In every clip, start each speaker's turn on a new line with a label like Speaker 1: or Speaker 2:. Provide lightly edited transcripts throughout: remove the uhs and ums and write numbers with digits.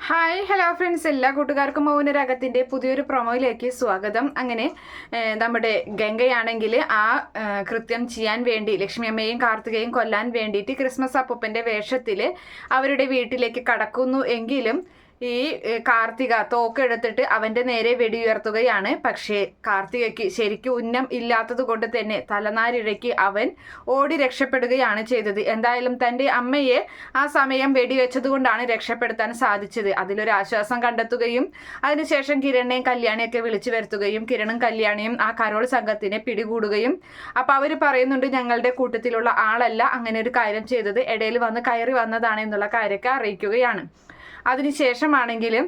Speaker 1: Hi hello friends, എല്ലാ കൂട്ടുകാർക്കും മൗനരാഗത്തിൻ്റെ പുതിയൊരു പ്രൊമോയിലേക്ക് സ്വാഗതം. അങ്ങനെ നമ്മുടെ ഗംഗയാണെങ്കിൽ കൃത്യം ചെയ്യാൻ വേണ്ടി ലക്ഷ്മി അമ്മയും കാർത്തികയും കൊല്ലാൻ വേണ്ടിയിട്ട് ക്രിസ്മസ് അപ്പൂപ്പൻ്റെ വേഷത്തിൽ അവരുടെ വീട്ടിലേക്ക് കടക്കുന്നു. എങ്കിലും ഈ കാർത്തിക തോക്കെടുത്തിട്ട് അവൻ്റെ നേരെ വെടിയുയർത്തുകയാണ്. പക്ഷേ കാർത്തികയ്ക്ക് ശരിക്കും ഉന്നം ഇല്ലാത്തത് കൊണ്ട് തന്നെ തലനാരിഴയ്ക്ക് അവൻ ഓടി രക്ഷപ്പെടുകയാണ് ചെയ്തത്. എന്തായാലും തൻ്റെ അമ്മയെ ആ സമയം വെടിവെച്ചത് കൊണ്ടാണ് രക്ഷപ്പെടുത്താൻ സാധിച്ചത്. അതിലൊരു ആശ്വാസം കണ്ടെത്തുകയും അതിനുശേഷം കിരണിനെയും കല്യാണിയൊക്കെ വിളിച്ചു വരുത്തുകയും കിരണും കല്യാണിയും ആ കരോൾ സംഘത്തിനെ പിടികൂടുകയും അപ്പോൾ അവർ പറയുന്നുണ്ട്, ഞങ്ങളുടെ കൂട്ടത്തിലുള്ള ആളല്ല അങ്ങനെ ഒരു കാര്യം ചെയ്തത്, ഇടയിൽ വന്ന് കയറി വന്നതാണ് എന്നുള്ള കാര്യമൊക്കെ അറിയിക്കുകയാണ്. അതിനുശേഷമാണെങ്കിലും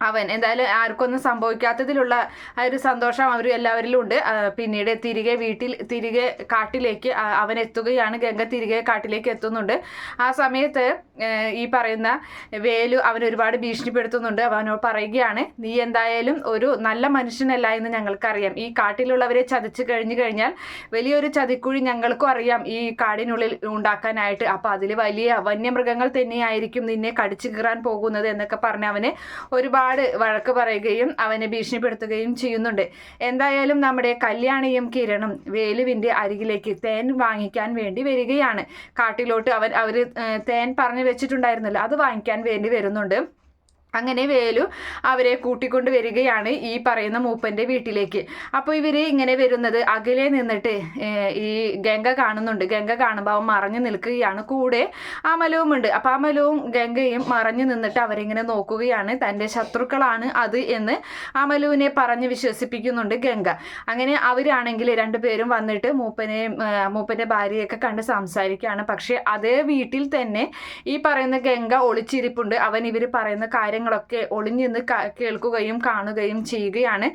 Speaker 1: അവൻ എന്തായാലും ആർക്കൊന്നും സംഭവിക്കാത്തതിലുള്ള ആ ഒരു സന്തോഷം അവർ എല്ലാവരിലും ഉണ്ട്. പിന്നീട് തിരികെ കാട്ടിലേക്ക് അവൻ എത്തുകയാണ്. ഗംഗ തിരികെ കാട്ടിലേക്ക് എത്തുന്നുണ്ട്. ആ സമയത്ത് ഈ പറയുന്ന വേലു അവൻ ഒരുപാട് ഭീഷണിപ്പെടുത്തുന്നുണ്ട്. അവനോട് പറയുകയാണ്, നീ എന്തായാലും ഒരു നല്ല മനുഷ്യനല്ല എന്ന് ഞങ്ങൾക്കറിയാം. ഈ കാട്ടിലുള്ളവരെ ചതിച്ചു കഴിഞ്ഞാൽ വലിയൊരു ചതിക്കുഴി ഞങ്ങൾക്കും അറിയാം ഈ കാടിനുള്ളിൽ ഉണ്ടാക്കാനായിട്ട്. അപ്പോൾ അതിൽ വലിയ വന്യമൃഗങ്ങൾ തന്നെയായിരിക്കും നിന്നെ കടിച്ചു കീറാൻ പോകുന്നത് എന്നൊക്കെ പറഞ്ഞ് അവന് ഒരുപാട് വഴക്ക് പറയുകയും അവനെ ഭീഷണിപ്പെടുത്തുകയും ചെയ്യുന്നുണ്ട്. എന്തായാലും നമ്മുടെ കല്യാണിയും കിരണും വേലുവിൻ്റെ അരികിലേക്ക് തേൻ വാങ്ങിക്കാൻ വേണ്ടി വരികയാണ്. കാട്ടിലോട്ട് അവർ തേൻ പറഞ്ഞു വെച്ചിട്ടുണ്ടായിരുന്നല്ലോ, അത് വാങ്ങിക്കാൻ വേണ്ടി വരുന്നുണ്ട്. അങ്ങനെ വേലു അവരെ കൂട്ടിക്കൊണ്ട് വരികയാണ് ഈ പറയുന്ന മൂപ്പൻ്റെ വീട്ടിലേക്ക്. അപ്പോൾ ഇവർ ഇങ്ങനെ വരുന്നത് അകലെ നിന്നിട്ട് ഈ ഗംഗ കാണുന്നുണ്ട്. ഗംഗ കാണുമ്പോൾ അവൻ മറഞ്ഞു നിൽക്കുകയാണ്. കൂടെ അമലവും ഉണ്ട്. അപ്പോൾ അമലവും ഗംഗയും മറഞ്ഞു നിന്നിട്ട് അവരിങ്ങനെ നോക്കുകയാണ്. തൻ്റെ ശത്രുക്കളാണ് അത് എന്ന് അമലുവിനെ പറഞ്ഞ് വിശ്വസിപ്പിക്കുന്നുണ്ട് ഗംഗ. അങ്ങനെ അവരാണെങ്കിൽ രണ്ടുപേരും വന്നിട്ട് മൂപ്പൻ്റെ ഭാര്യയൊക്കെ കണ്ട് സംസാരിക്കുകയാണ്. പക്ഷേ അതേ വീട്ടിൽ തന്നെ ഈ പറയുന്ന ഗംഗ ഒളിച്ചിരിപ്പുണ്ട്. അവൻ ഇവർ പറയുന്ന കാര്യങ്ങളൊക്കെ ഒളിഞ്ഞിന്ന് കേൾക്കുകയും കാണുകയും ചെയ്യുകയാണ്.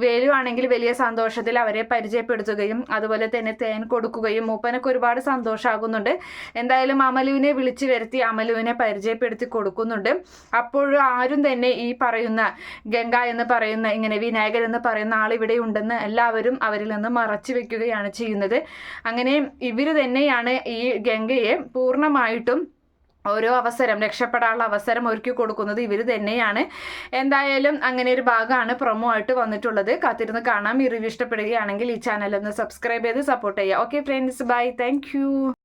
Speaker 1: വേലു ആണെങ്കിൽ വലിയ സന്തോഷത്തിൽ അവരെ പരിചയപ്പെടുത്തുകയും അതുപോലെ തന്നെ തേൻ കൊടുക്കുകയും മൂപ്പനൊക്കെ ഒരുപാട് സന്തോഷമാകുന്നുണ്ട്. എന്തായാലും അമലുവിനെ വിളിച്ചു വരുത്തി അമലുവിനെ പരിചയപ്പെടുത്തി കൊടുക്കുന്നുണ്ട്. അപ്പോഴും ആരും തന്നെ ഈ പറയുന്ന ഗംഗ എന്ന് പറയുന്ന ഇങ്ങനെ വിനായകൻ എന്ന് പറയുന്ന ആൾ ഇവിടെ ഉണ്ടെന്ന് എല്ലാവരും അവരിൽ നിന്ന് മറച്ചു വെക്കുകയാണ് ചെയ്യുന്നത്. അങ്ങനെ ഇവർ തന്നെയാണ് ഈ ഗംഗയെ പൂർണ്ണമായിട്ടും ഓരോ രക്ഷപ്പെടാനുള്ള അവസരം ഒരുക്കി കൊടുക്കുന്നത് ഇവർ തന്നെയാണ്. എന്തായാലും അങ്ങനെ ഒരു ഭാഗമാണ് പ്രൊമോ ആയിട്ട് വന്നിട്ടുള്ളത്. കാത്തിരുന്ന് കാണാം. ഈ റിവ്യൂ ഇഷ്ടപ്പെടുകയാണെങ്കിൽ ഈ ചാനൽ ഒന്ന് സബ്സ്ക്രൈബ് ചെയ്ത് സപ്പോർട്ട് ചെയ്യുക. Okay friends, bye, thank U.